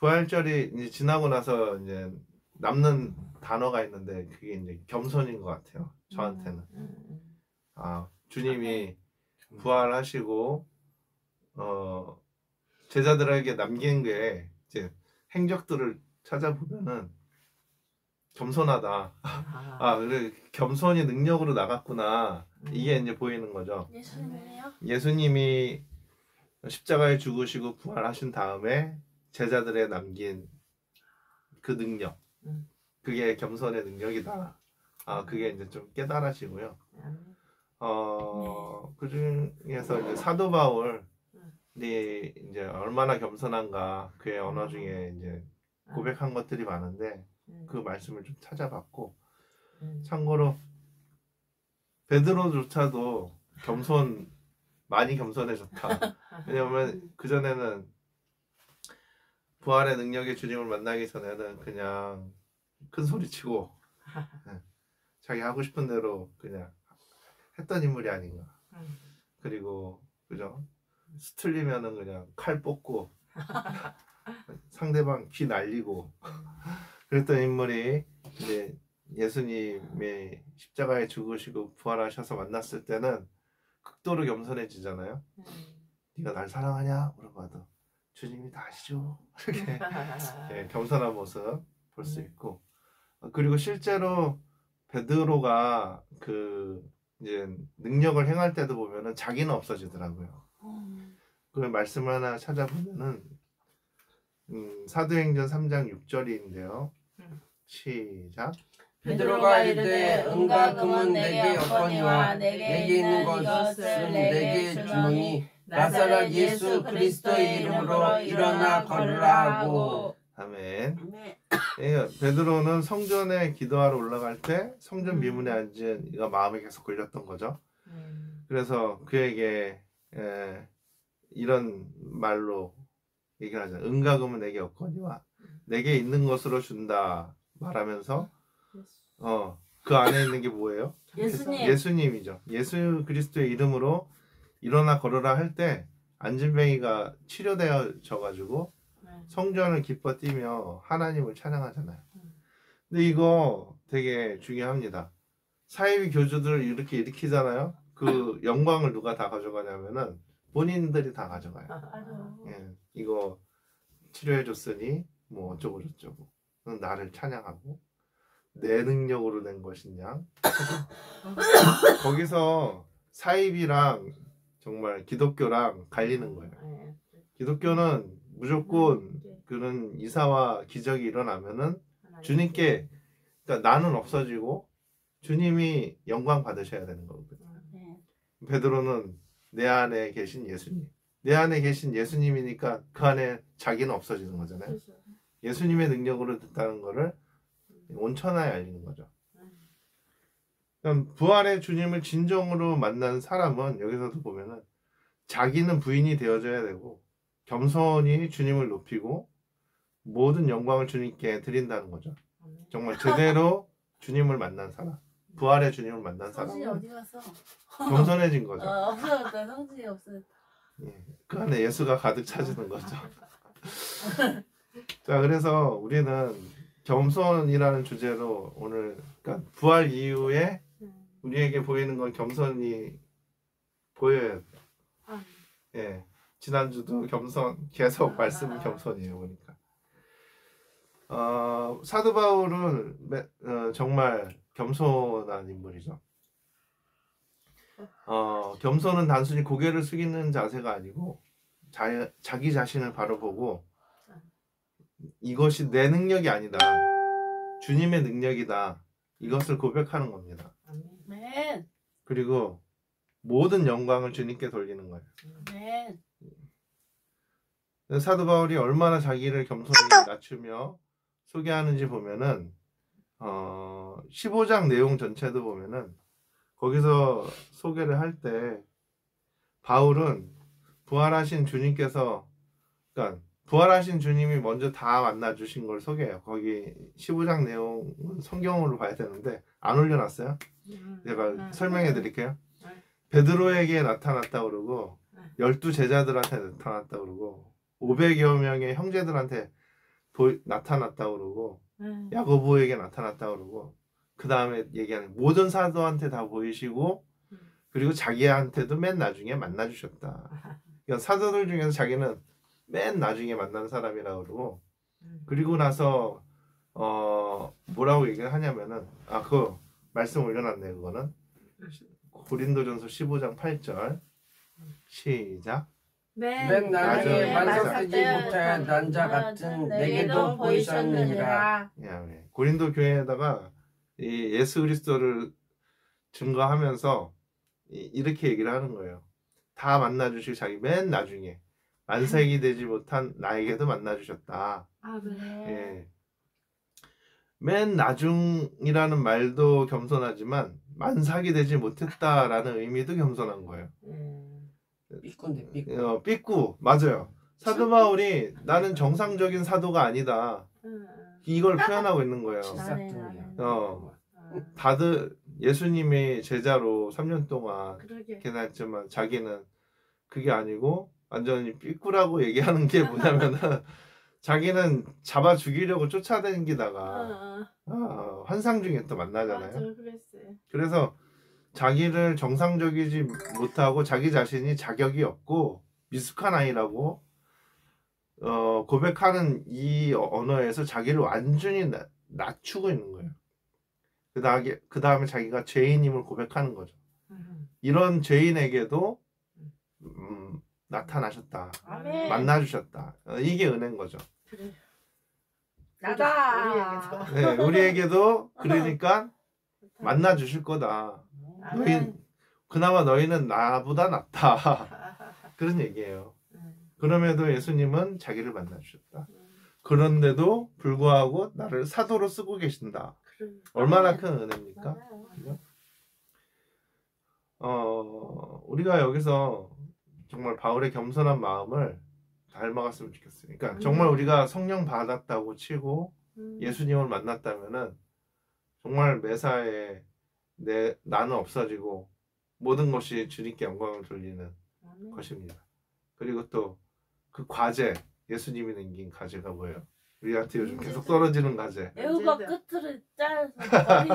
부활절이 이제 지나고 나서 이제 남는 단어가 있는데 그게 이제 겸손인 것 같아요. 저한테는. 아, 주님이 부활하시고 제자들에게 남긴 게 이제 행적들을 찾아보면은 겸손하다. 아, 그래 겸손이 능력으로 나갔구나. 이게 이제 보이는 거죠. 예수님이요? 예수님이 십자가에 죽으시고 부활하신 다음에 제자들에 남긴 그 능력, 그게 겸손의 능력이다. 아, 그게 이제 좀 깨달아지고요. 그 중에서 이제 사도 바울이 이제 얼마나 겸손한가 그의 언어 중에 이제 고백한 것들이 많은데 그 말씀을 좀 찾아봤고, 참고로 베드로조차도 많이 겸손해졌다. 왜냐면 그전에는 부활의 능력의 주님을 만나기 전에는 그냥 큰 소리 치고 자기 하고 싶은 대로 그냥 했던 인물이 아닌가. 그리고 그죠? 스틀리면은 그냥 칼 뽑고 상대방 귀 날리고 그랬던 인물이 이제 예수님의 십자가에 죽으시고 부활하셔서 만났을 때는 극도로 겸손해지잖아요. 네가 날 사랑하냐? 물어봐도 주님이 다 아시죠. 이렇게 겸손한 모습 볼 수 있고, 그리고 실제로 베드로가 그 이제 능력을 행할 때도 보면은 자기는 없어지더라고요. 그 말씀 하나 찾아보면은 사도행전 3장 6절인데요. 시작. 베드로가 이르되 은과 금은 내게 없거니와 내게 있는 것을 내게 주노니 나사렛 예수 그리스도의 이름으로 일어나 걸으라 하고. 아멘. 베드로는 성전에 기도하러 올라갈 때 성전 미문에 앉은 이가 마음에 계속 걸렸던 거죠. 그래서 그에게 이런 말로 얘기를 하잖아요. 은과 금은 내게 없거니와 내게 있는 것으로 준다 말하면서 그 안에 있는 게 뭐예요? 예수님이죠. 예수 그리스도의 이름으로 일어나 걸으라 할 때 안진뱅이가 치료되어져 가지고 성전을 기뻐 뛰며 하나님을 찬양하잖아요. 근데 이거 되게 중요합니다. 사이비 교주들 이렇게 일으키잖아요. 그 영광을 누가 다 가져가냐면은 본인들이 다 가져가요. 이거 치료해줬으니 뭐 어쩌고 저쩌고 나를 찬양하고 내 능력으로 낸 것이냐. 거기서 사이비랑 정말 기독교랑 갈리는 거예요. 기독교는 무조건 그런 이사와 기적이 일어나면은 주님께, 그러니까 나는 없어지고 주님이 영광 받으셔야 되는 거거든요. 베드로는 내 안에 계신 예수님, 내 안에 계신 예수님이니까 그 안에 자기는 없어지는 거잖아요. 예수님의 능력으로 됐다는 거를 온천하에 알리는 거죠. 그럼 부활의 주님을 진정으로 만난 사람은 여기서도 보면은 자기는 부인이 되어져야 되고 겸손히 주님을 높이고 모든 영광을 주님께 드린다는 거죠. 정말 제대로 주님을 만난 사람, 부활의 주님을 만난 성진이 사람은 어디 갔어? 겸손해진 거죠. 없어졌다. 성진이 없어졌다. 그 안에 예수가 가득 차지는 거죠. 자, 그래서 우리는 겸손이라는 주제로 오늘, 그러니까 부활 이후에 우리에게 보이는 건 겸손이 보여요. 지난주도 겸손, 계속 말씀은 겸손이에요. 보니까 사도 바울은 정말 겸손한 인물이죠. 겸손은 단순히 고개를 숙이는 자세가 아니고 자기 자신을 바로 보고 이것이 내 능력이 아니다, 주님의 능력이다, 이것을 고백하는 겁니다. 아멘. 그리고 모든 영광을 주님께 돌리는 거예요. 아멘. 사도 바울이 얼마나 자기를 겸손히 낮추며 소개하는지 보면은 15장 내용 전체도 보면은 거기서 소개를 할 때 바울은 부활하신 주님께서, 그러니까 부활하신 주님이 먼저 다 만나주신 걸 소개해요. 거기 15장 내용은 성경으로 봐야 되는데 안 올려놨어요. 제가 설명해 드릴게요. 베드로에게 나타났다 그러고 12 제자들한테 나타났다 그러고 500여 명의 형제들한테 나타났다고 그러고 야고보에게 나타났다고 그러고 그 다음에 얘기하는 모든 사도한테 다 보이시고 그리고 자기한테도 맨 나중에 만나 주셨다. 그러니까 사도들 중에서 자기는 맨 나중에 만난 사람이라고 그러고 그리고 나서 뭐라고 얘기를 하냐면은 그 말씀 올려놨네. 그거는 고린도전서 15장 8절 시작. 맨 나중에 만삭되지 못할 난자 같은 내게도 보이셨느니라. 예, 고린도 교회에다가 이 예수 그리스도를 증거하면서 이렇게 얘기를 하는 거예요. 다 만나주시고 자기 맨 나중에 만삭이 되지 못한 나에게도 만나주셨다. 예. 맨 나중이라는 말도 겸손하지만 만삭이 되지 못했다라는 의미도 겸손한 거예요. 삐꾼데 삐꾼. 삐꾸 맞아요. 사도 바울이 나는 정상적인 사도가 아니다. 이걸 표현하고 있는 거예요. 다들 예수님의 제자로 3년 동안 계산했지만 자기는 그게 아니고 완전히 삐꾸라고 얘기하는 게 뭐냐면은 자기는 잡아 죽이려고 쫓아다니다가 환상 중에 또 만나잖아요. 그래서 자기를 정상적이지 못하고 자기 자신이 자격이 없고 미숙한 아이라고 고백하는 이 언어에서 자기를 완전히 낮추고 있는 거예요. 그 다음에 자기가 죄인임을 고백하는 거죠. 이런 죄인에게도 나타나셨다. 아멘. 만나주셨다. 이게 은혜인 거죠. 그래. 나다. 네, 우리에게도 그러니까 만나주실 거다. 그나마 너희는 나보다 낫다. 그런 얘기예요. 그럼에도 예수님은 자기를 만나주셨다. 그런데도 불구하고 나를 사도로 쓰고 계신다. 얼마나 큰 은혜입니까? 그죠? 우리가 여기서 정말 바울의 겸손한 마음을 닮아갔으면 좋겠어요. 그러니까 정말 우리가 성령 받았다고 치고 예수님을 만났다면은 정말 매사에 나는 없어지고 모든 것이 주님께 영광을 돌리는 것입니다. 그리고 또 그 과제, 예수님이 남긴 과제가 뭐예요? 우리한테 요즘 계속 떨어지는 과제. 애호박 끝을 짜서 버리기.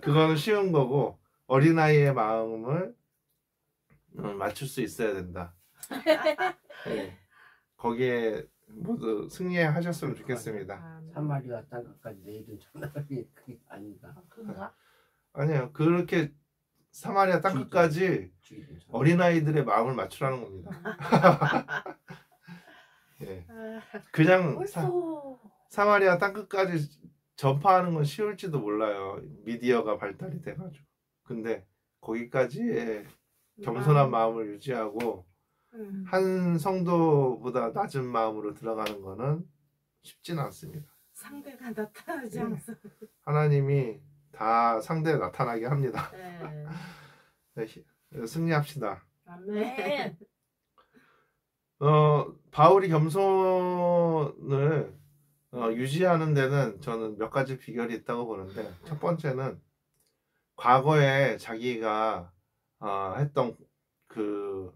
그거는 쉬운 거고 어린아이의 마음을 맞출 수 있어야 된다. 네. 거기에 모두 승리하셨으면 좋겠습니다. 사마리아 땅끝까지 내일은 전화하기 그게 아니다. 그런가? 아니요, 그렇게 사마리아 땅끝까지 어린아이들의 마음을 맞추라는 겁니다. 예. 그냥 사마리아 땅끝까지 전파하는 건 쉬울지도 몰라요. 미디어가 발달이 돼가지고. 근데 거기까지의 겸손한 마음을 유지하고 한 성도보다 낮은 마음으로 들어가는 거는 쉽지는 않습니다. 상대가 나타나지 않아서. 하나님이 다 상대에 나타나게 합니다. 네. 네, 승리합시다. 아멘. 바울이 겸손을 유지하는 데는 저는 몇 가지 비결이 있다고 보는데, 첫 번째는 과거에 자기가 했던 그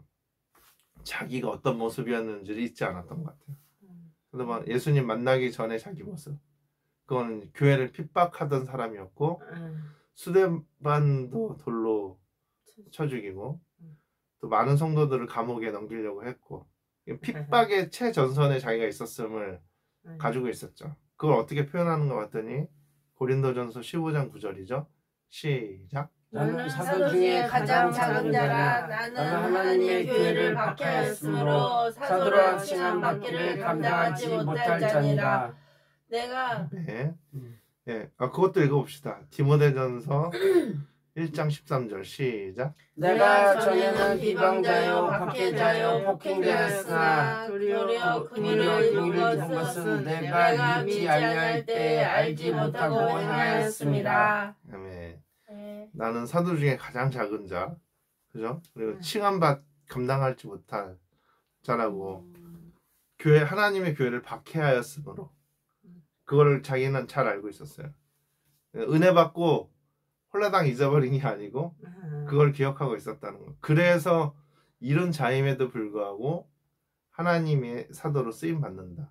자기가 어떤 모습이었는지를 잊지 않았던 것 같아요. 그래서 예수님 만나기 전에 자기 모습, 그건 교회를 핍박하던 사람이었고 수데반도 돌로 쳐 죽이고 또 많은 성도들을 감옥에 넘기려고 했고 핍박의 최전선에 자기가 있었음을 가지고 있었죠. 그걸 어떻게 표현하는 것 같더니 고린도전서 15장 9절이죠. 시작. 나는 사도 중에 가장 작은 자라. 나는 하나님의 교회를 박해하였으므로 사도라 칭함 받기를 감당하지 못할 자니라. 내가 네. 그것도 읽어봅시다. 디모데전서 1장 13절 시작. 내가 전에는 비방자요 박해자요 폭행자였으나 도리어 그들을 본 것은 내가 믿지 아니할 때 알지 못하고 행하였습니다. 아멘. 나는 사도 중에 가장 작은 자, 그죠? 그리고 칭함받 감당하지 못할 자라고 교회 하나님의 교회를 박해하였으므로 그거를 자기는 잘 알고 있었어요. 은혜 받고 홀라당 잊어버린 게 아니고 그걸 기억하고 있었다는 거. 그래서 이런 자임에도 불구하고 하나님의 사도로 쓰임 받는다.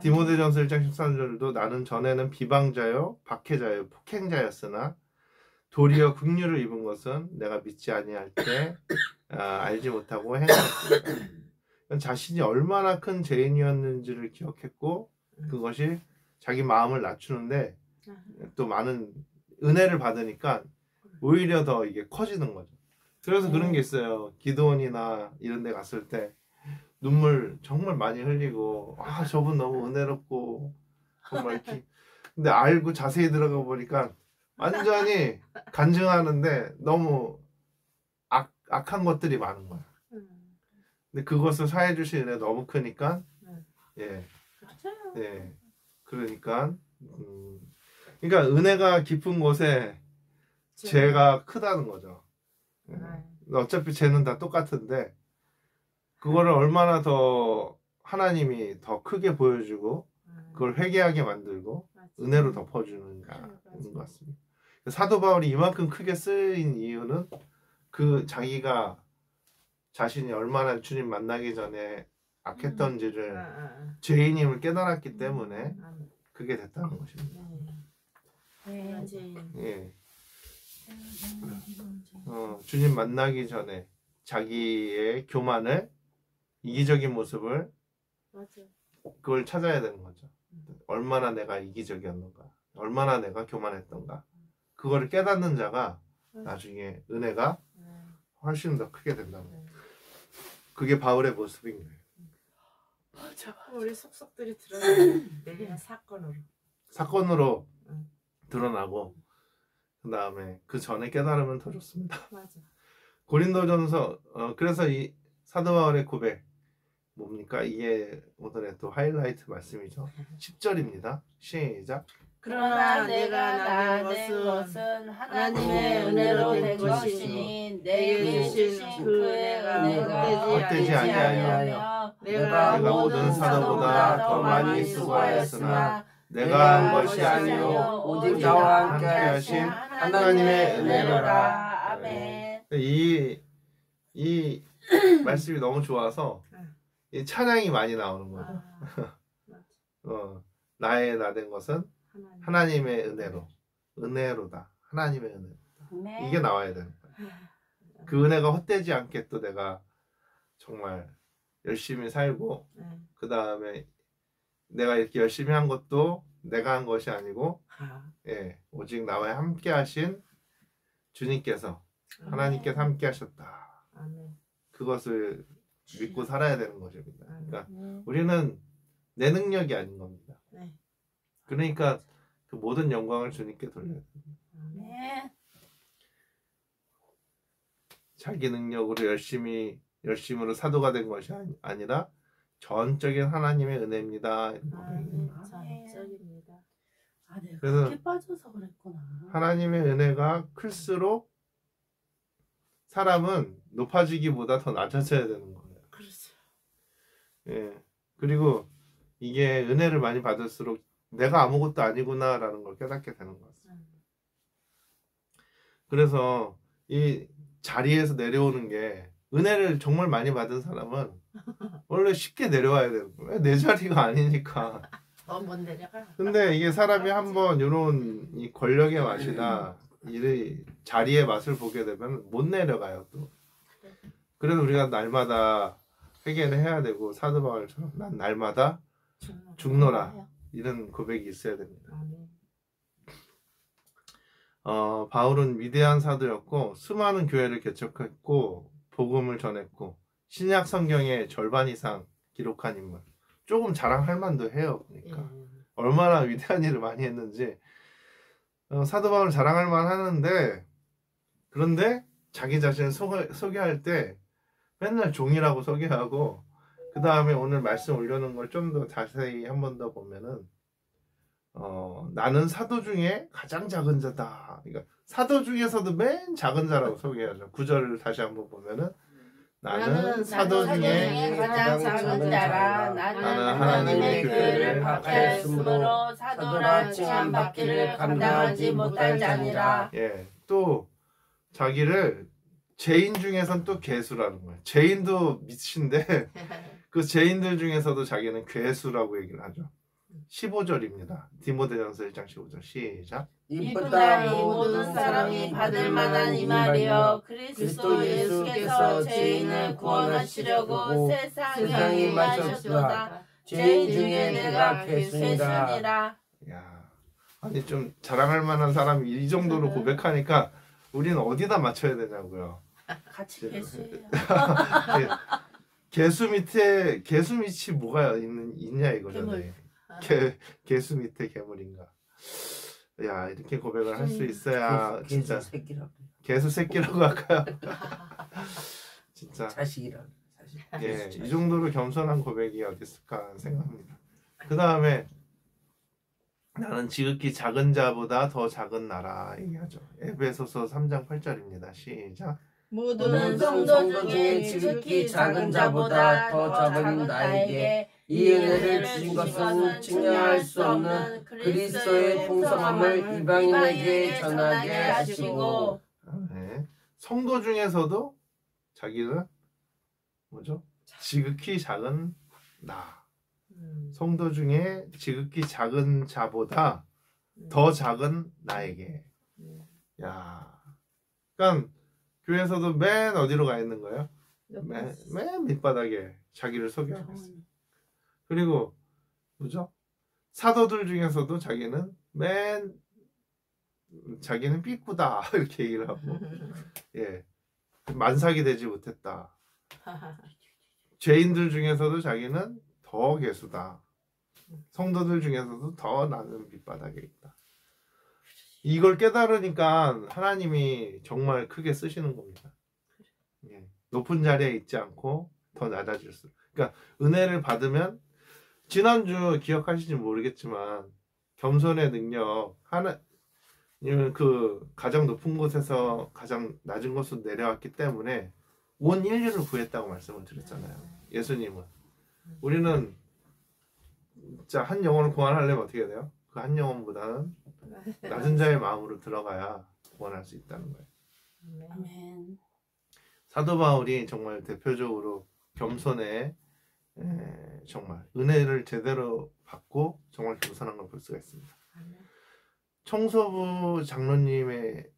디모데전서 1장 13절도 나는 전에는 비방자요 박해자요 폭행자였으나 도리어 긍휼을 입은 것은 내가 믿지 아니할 때 알지 못하고 행하였습니다. 자신이 얼마나 큰 죄인이었는지를 기억했고 그것이 자기 마음을 낮추는데 또 많은 은혜를 받으니까 오히려 더 이게 커지는 거죠. 그래서 그런 게 있어요. 기도원이나 이런 데 갔을 때 눈물 정말 많이 흘리고 저분 너무 은혜롭고 정말 이렇게 근데 알고 자세히 들어가 보니까 완전히 간증하는데 너무 악한 것들이 많은 거야. 근데 그것을 사해 주신 은혜 너무 크니까 예. 예. 그러니까 그러니까 은혜가 깊은 곳에 죄가 크다는 거죠. 어차피 죄는 다 똑같은데 그거를 얼마나 더 하나님이 더 크게 보여주고 그걸 회개하게 만들고 은혜로 덮어주는가인 것 같습니다. 사도 바울이 이만큼 크게 쓰인 이유는 그 자기가 자신이 얼마나 주님 만나기 전에 악했던지를 죄인임을 깨달았기 때문에 그게 됐다는 것입니다. 예. 주님 만나기 전에 자기의 교만을 이기적인 모습을 그걸 찾아야 되는 거죠. 얼마나 내가 이기적이었는가, 얼마나 내가 교만했던가 그거를 깨닫는 자가 나중에 은혜가 훨씬 더 크게 된다는 거예요. 그게 바울의 모습인 거예요. 우리 속속들이 드러나는 사건으로 드러나고 그 다음에 그 전에 깨달으면 더 좋습니다. 맞아. 고린도전서 그래서 이 사도 바울의 고백 뭡니까? 이게 오늘의 또 하이라이트 말씀이죠. 10절입니다. 시작. 그러나 내가 나된 것은 하나님의 은혜로 된 것이니 내게 주신 그 은혜가 내가 헛되지 아니하여 내가 모든 사도보다 더 많이 수고하였으나 내가 한 것이 아니요 오직 나와 함께 하신 하나님의 은혜로라. 아멘. 이 말씀이 너무 좋아서 이 찬양이 많이 나오는 거죠. 나의 나된 것은 하나님의 은혜로다. 하나님의 은혜로다. 이게 나와야 되는 거예요. 그 은혜가 헛되지 않게 또 내가 정말 열심히 살고 그 다음에 내가 이렇게 열심히 한 것도 내가 한 것이 아니고 오직 나와 함께 하신 주님께서 하나님께서 함께 하셨다. 그것을 믿고 살아야 되는 것입니다. 그러니까 우리는 내 능력이 아닌 겁니다. 그러니까 그 모든 영광을 주님께 돌려야 됩니다. 자기 능력으로 열심으로 사도가 된 것이 아니라 전적인 하나님의 은혜입니다. 전적입니다. 내가 그래서 그렇게 빠져서 그랬구나. 하나님의 은혜가 클수록 사람은 높아지기보다 더 낮아져야 되는 거예요. 그렇죠. 예. 그리고 이게 은혜를 많이 받을수록 내가 아무것도 아니구나라는 걸 깨닫게 되는 것 같습니다. 그래서 이 자리에서 내려오는 게 은혜를 정말 많이 받은 사람은 원래 쉽게 내려와야 되는 거예요. 내 자리가 아니니까. 못 내려가. 근데 이게 사람이 한번 이런 이 권력의 맛이나 이 자리의 맛을 보게 되면 못 내려가요 또. 그래서 우리가 날마다 회개를 해야 되고 사도 바울처럼 난 날마다 죽노라 이런 고백이 있어야 됩니다. 바울은 위대한 사도였고 수많은 교회를 개척했고 복음을 전했고 신약 성경의 절반 이상 기록한 인물. 조금 자랑할 만도 해요. 그러니까 얼마나 위대한 일을 많이 했는지 사도 바울 자랑할 만하는데 그런데 자기 자신을 소개할 때 맨날 종이라고 소개하고 그 다음에 오늘 말씀 올려놓은 걸 좀 더 자세히 한 번 더 보면은 나는 사도 중에 가장 작은 자다. 그러니까 사도 중에서도 맨 작은 자라고 소개하죠. 9절을 다시 한번 보면은 나는 사도 중에 가장 작은 자라. 나는 하나님의 교회를 박해했으므로 사도라 칭함 받기를 감당하지 못할 자니라. 또 자기를 죄인 중에선 또 괴수라는 거예요. 죄인도 미친데 그 죄인들 중에서도 자기는 괴수라고 얘기를 하죠. 15절입니다. 디모데전서 1장 15절 시작. 이쁘다 이 모든 사람이 받을 만한 이 말이여 그리스도 예수께서 죄인을 구원하시려고 세상에 임하셨도다. 죄인 중에 내가 괴순이라. 야, 아니 좀 자랑할 만한 사람이 이 정도로 고백하니까 우리는 어디다 맞춰야 되냐고요. 같이 괴수해요. 개수 밑이 뭐가 있냐 이거잖아요. 개수 밑에 괴물인가. 야, 이렇게 고백을 할 수 있어야 진짜 개수 새끼라고 할까요? 진짜 자식이라고. 예, 이 정도로 겸손한 고백이 어디 있을까 생각합니다. 그 다음에 나는 지극히 작은 자보다 더 작은 나라 얘기하죠. 에베소서 3장 8절입니다. 시작. 모든 성도 중에 지극히 작은 자보다 더 작은 나에게 이 은혜를 주신 것은 측량할 수 없는 그리스도의 풍성함을 이방인에게 전하게 하시고. 네. 성도 중에서도 자기는 뭐죠? 지극히 작은 나. 성도 중에 지극히 작은 자보다 더 작은 나에게. 야, 그러니까 교회에서도 맨 어디로 가 있는 거예요? 맨 밑바닥에 자기를 소개하고 있어요. 그리고 뭐죠? 사도들 중에서도 자기는 삐꾸다 이렇게 얘기를 하고, 예, 만삭이 되지 못했다. 죄인들 중에서도 자기는 더 괴수다. 성도들 중에서도 더 나는 밑바닥에 있다. 이걸 깨달으니까 하나님이 정말 크게 쓰시는 겁니다. 예, 높은 자리에 있지 않고 더 낮아질 수. 그러니까 은혜를 받으면 지난주 기억하실지 모르겠지만 겸손의 능력 하나님은 그 가장 높은 곳에서 가장 낮은 곳으로 내려왔기 때문에 온 인류를 구했다고 말씀을 드렸잖아요. 예수님은. 우리는 진짜 한 영혼을 구원하려면 어떻게 돼요? 그 한 영혼보다는 낮은 자의 마음으로 들어가야 구원할 수 있다는 거예요. 아멘. 사도 바울이 정말 대표적으로 겸손에 정말 은혜를 제대로 받고 정말 겸손한 걸 볼 수가 있습니다. 청소부 장로님이라고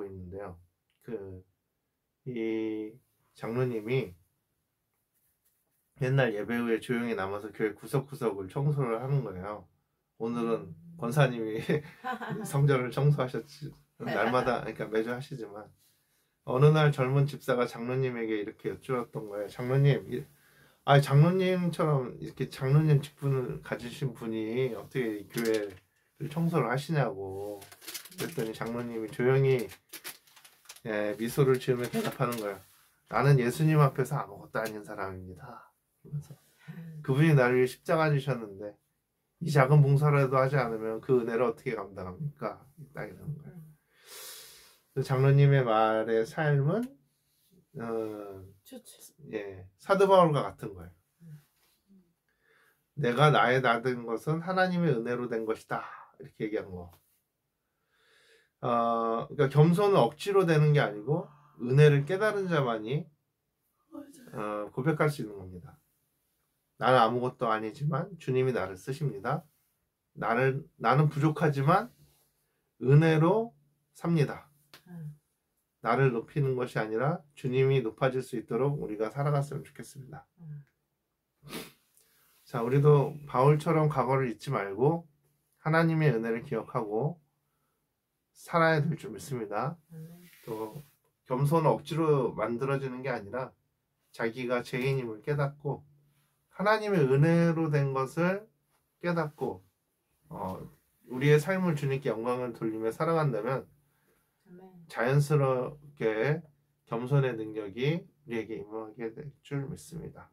있는데요. 이 장로님이 옛날 예배 후에 조용히 남아서 교회 구석구석을 청소를 하는 거예요. 오늘은 권사님이 성전을 청소하셨지. 날마다, 그러니까 매주 하시지만 어느 날 젊은 집사가 장로님에게 이렇게 여쭈었던 거예요. 장로님, 장로님처럼 이렇게 장로님 직분을 가지신 분이 어떻게 교회를 청소를 하시냐고. 그랬더니 장로님이 조용히 미소를 지으며 대답하는 거예요. 나는 예수님 앞에서 아무것도 아닌 사람입니다. 그러면서 그분이 나를 위해 십자가 지셨는데 이 작은 봉사라도 하지 않으면 그 은혜를 어떻게 감당합니까? 딱 이러는 거예요. 장로님의 말의 삶은 사도 바울과 같은 거예요. 내가 나의 나된 것은 하나님의 은혜로 된 것이다. 이렇게 얘기한 거. 그러니까 겸손은 억지로 되는 게 아니고 은혜를 깨달은 자만이 고백할 수 있는 겁니다. 나는 아무것도 아니지만 주님이 나를 쓰십니다. 나는 부족하지만 은혜로 삽니다. 나를 높이는 것이 아니라 주님이 높아질 수 있도록 우리가 살아갔으면 좋겠습니다. 자, 우리도 바울처럼 과거를 잊지 말고 하나님의 은혜를 기억하고 살아야 될 줄 믿습니다. 또 겸손은 억지로 만들어지는 게 아니라 자기가 죄인임을 깨닫고 하나님의 은혜로 된 것을 깨닫고 우리의 삶을 주님께 영광을 돌리며 살아간다면 자연스럽게 겸손의 능력이 우리에게 임하게 될 줄 믿습니다.